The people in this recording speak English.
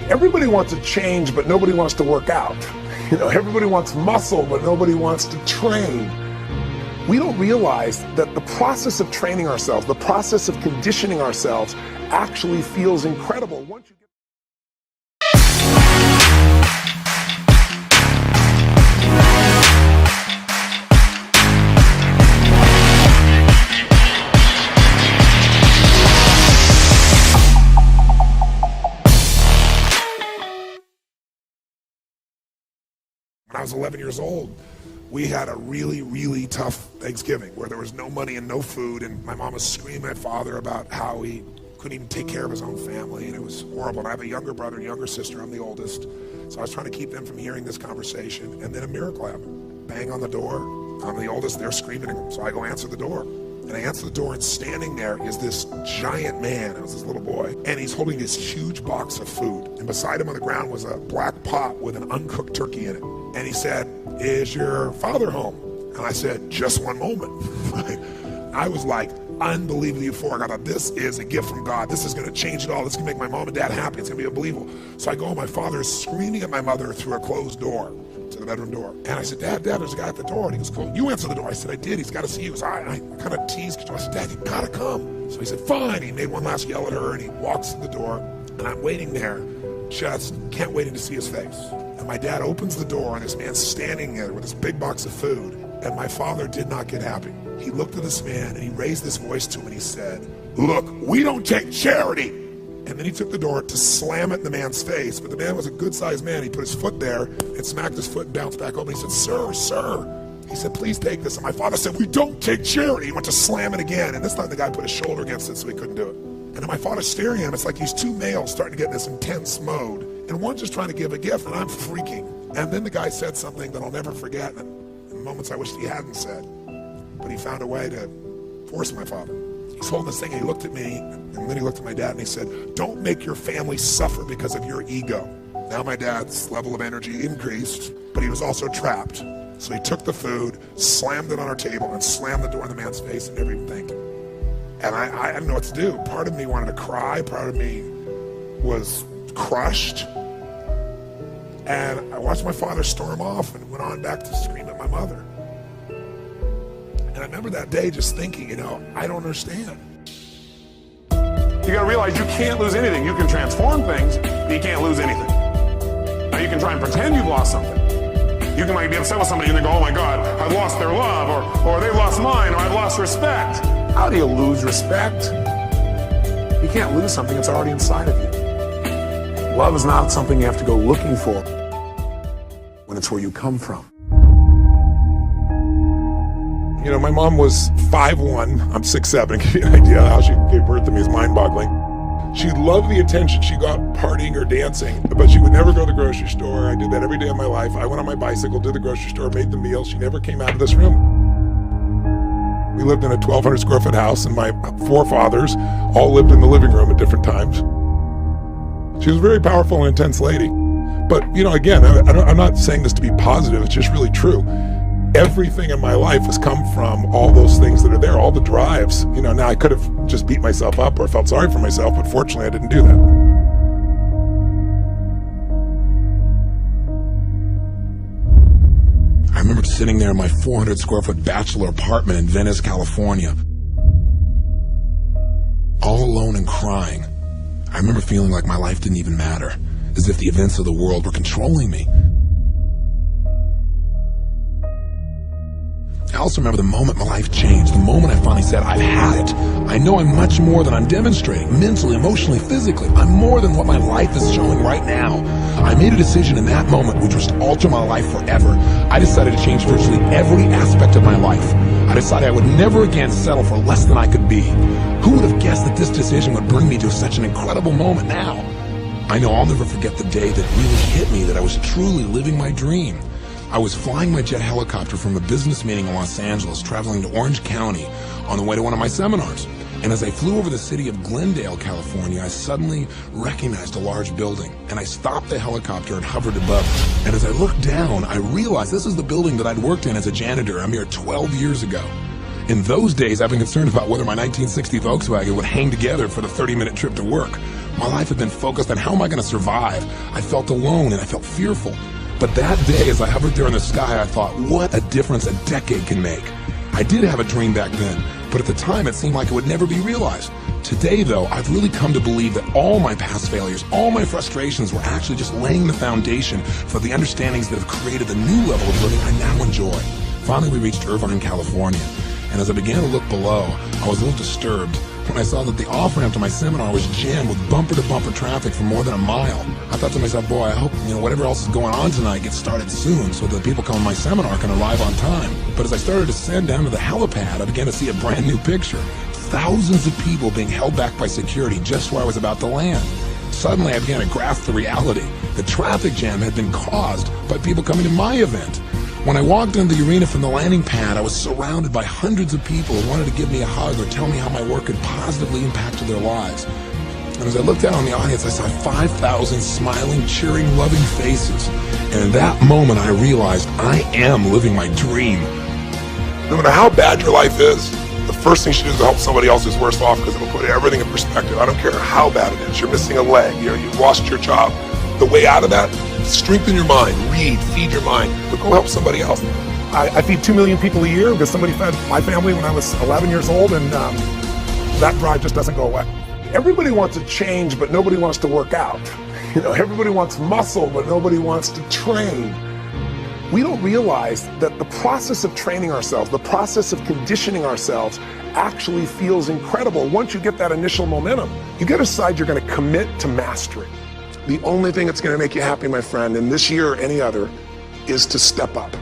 Everybody wants to change, but nobody wants to work out. You know, everybody wants muscle, but nobody wants to train. We don't realize that the process of training ourselves, the process of conditioning ourselves actually feels incredible. Once you get When I was 11 years old, we had a really, really tough Thanksgiving where there was no money and no food, and my mom was screaming at father about how he couldn't even take care of his own family, and it was horrible. And I have a younger brother and younger sister. I'm the oldest. So I was trying to keep them from hearing this conversation, and then a miracle happened. Bang on the door. I'm the oldest. They're screaming at him. So I go answer the door. And I answer the door, and standing there is this giant man. It was this little boy. And he's holding this huge box of food. And beside him on the ground was a black pot with an uncooked turkey in it. And he said, "Is your father home?" And I said, "Just one moment." I was like unbelievably euphoric. I thought, this is a gift from God. This is going to change it all. This is going to make my mom and dad happy. It's going to be unbelievable. So I go, my father is screaming at my mother through a closed door to the bedroom door. And I said, Dad, there's a guy at the door. And he goes, "Cool, you answer the door." I said, "I did. He's got to see you." So I kind of teased. I said, "Dad, you got to come." So he said, "Fine." He made one last yell at her, and he walks to the door. And I'm waiting there, just can't wait to see his face. And my dad opens the door, and this man's standing there with this big box of food. And my father did not get happy. He looked at this man, and he raised his voice to him, and he said, "Look, we don't take charity." And then he took the door to slam it in the man's face. But the man was a good-sized man. He put his foot there and smacked his foot and bounced back open. He said, "Sir." He said, "Please take this." And my father said, "We don't take charity." He went to slam it again. And this time the guy put his shoulder against it so he couldn't do it. And then my father's staring at him. It's like these two males starting to get in this intense mode. And one's just trying to give a gift, and I'm freaking. And then the guy said something that I'll never forget. And in moments I wished he hadn't said. But he found a way to force my father. He's holding this thing, and he looked at me, and then he looked at my dad, and he said, "Don't make your family suffer because of your ego." Now my dad's level of energy increased, but he was also trapped. So he took the food, slammed it on our table, and slammed the door in the man's face and never even thanked him. And I didn't know what to do. Part of me wanted to cry. Part of me was crushed. And I watched my father storm off and went on back to scream at my mother. And I remember that day just thinking, I don't understand. You gotta realize you can't lose anything. You can transform things, but you can't lose anything. Now you can try and pretend you've lost something. You can be upset with somebody and they go, "Oh my God, I've lost their love," or "They've lost mine," or "I've lost respect." How do you lose respect? You can't lose something that's already inside of you. Love is not something you have to go looking for when it's where you come from. My mom was 5'1", I'm 6'7", give you an idea how she gave birth to me is mind-boggling. She loved the attention. She got partying or dancing, but she would never go to the grocery store. I did that every day of my life. I went on my bicycle to the grocery store, made the meals. She never came out of this room. We lived in a 1,200 square foot house, and my forefathers all lived in the living room at different times. She was a very powerful and intense lady. But, again, I'm not saying this to be positive. It's just really true. Everything in my life has come from all those things that are there, all the drives. Now I could have just beat myself up or felt sorry for myself, but fortunately I didn't do that. I remember sitting there in my 400 square foot bachelor apartment in Venice, California, all alone and crying. I remember feeling like my life didn't even matter, as if the events of the world were controlling me. I also remember the moment my life changed, the moment I finally said, "I've had it. I know I'm much more than I'm demonstrating, mentally, emotionally, physically. I'm more than what my life is showing right now." I made a decision in that moment which was to alter my life forever. I decided to change virtually every aspect of my life. I decided I would never again settle for less than I could be. Who would have guessed that this decision would bring me to such an incredible moment now? I know I'll never forget the day that really hit me that I was truly living my dream. I was flying my jet helicopter from a business meeting in Los Angeles, traveling to Orange County on the way to one of my seminars. And as I flew over the city of Glendale, California, I suddenly recognized a large building. And I stopped the helicopter and hovered above it. And as I looked down, I realized this is the building that I'd worked in as a janitor a mere 12 years ago. In those days, I've been concerned about whether my 1960 Volkswagen would hang together for the 30-minute trip to work. My life had been focused on how am I going to survive. I felt alone and I felt fearful. But that day, as I hovered there in the sky, I thought, what a difference a decade can make. I did have a dream back then, but at the time it seemed like it would never be realized. Today, though, I've really come to believe that all my past failures, all my frustrations were actually just laying the foundation for the understandings that have created the new level of living I now enjoy. Finally, we reached Irvine, California, and as I began to look below, I was a little disturbed when I saw that the off-ramp to my seminar was jammed with bumper-to-bumper traffic for more than a mile. I thought to myself, boy, I hope, whatever else is going on tonight gets started soon so that the people coming to my seminar can arrive on time. But as I started to descend down to the helipad, I began to see a brand new picture. Thousands of people being held back by security just where I was about to land. Suddenly, I began to grasp the reality. The traffic jam had been caused by people coming to my event. When I walked into the arena from the landing pad, I was surrounded by hundreds of people who wanted to give me a hug or tell me how my work had positively impacted their lives. And as I looked out on the audience, I saw 5,000 smiling, cheering, loving faces. And in that moment, I realized I am living my dream. No matter how bad your life is, the first thing you should do is to help somebody else who's worse off, because it'll put everything in perspective. I don't care how bad it is. You're missing a leg. You've lost your job. The way out of that, strengthen your mind, read, feed your mind, but go help somebody else. I feed 2 million people a year because somebody fed my family when I was 11 years old, and that drive just doesn't go away. Everybody wants to change, but nobody wants to work out. Everybody wants muscle, but nobody wants to train. We don't realize that the process of training ourselves, the process of conditioning ourselves actually feels incredible. Once you get that initial momentum, you get to decide you're going to commit to mastery. The only thing that's going to make you happy, my friend, in this year or any other, is to step up.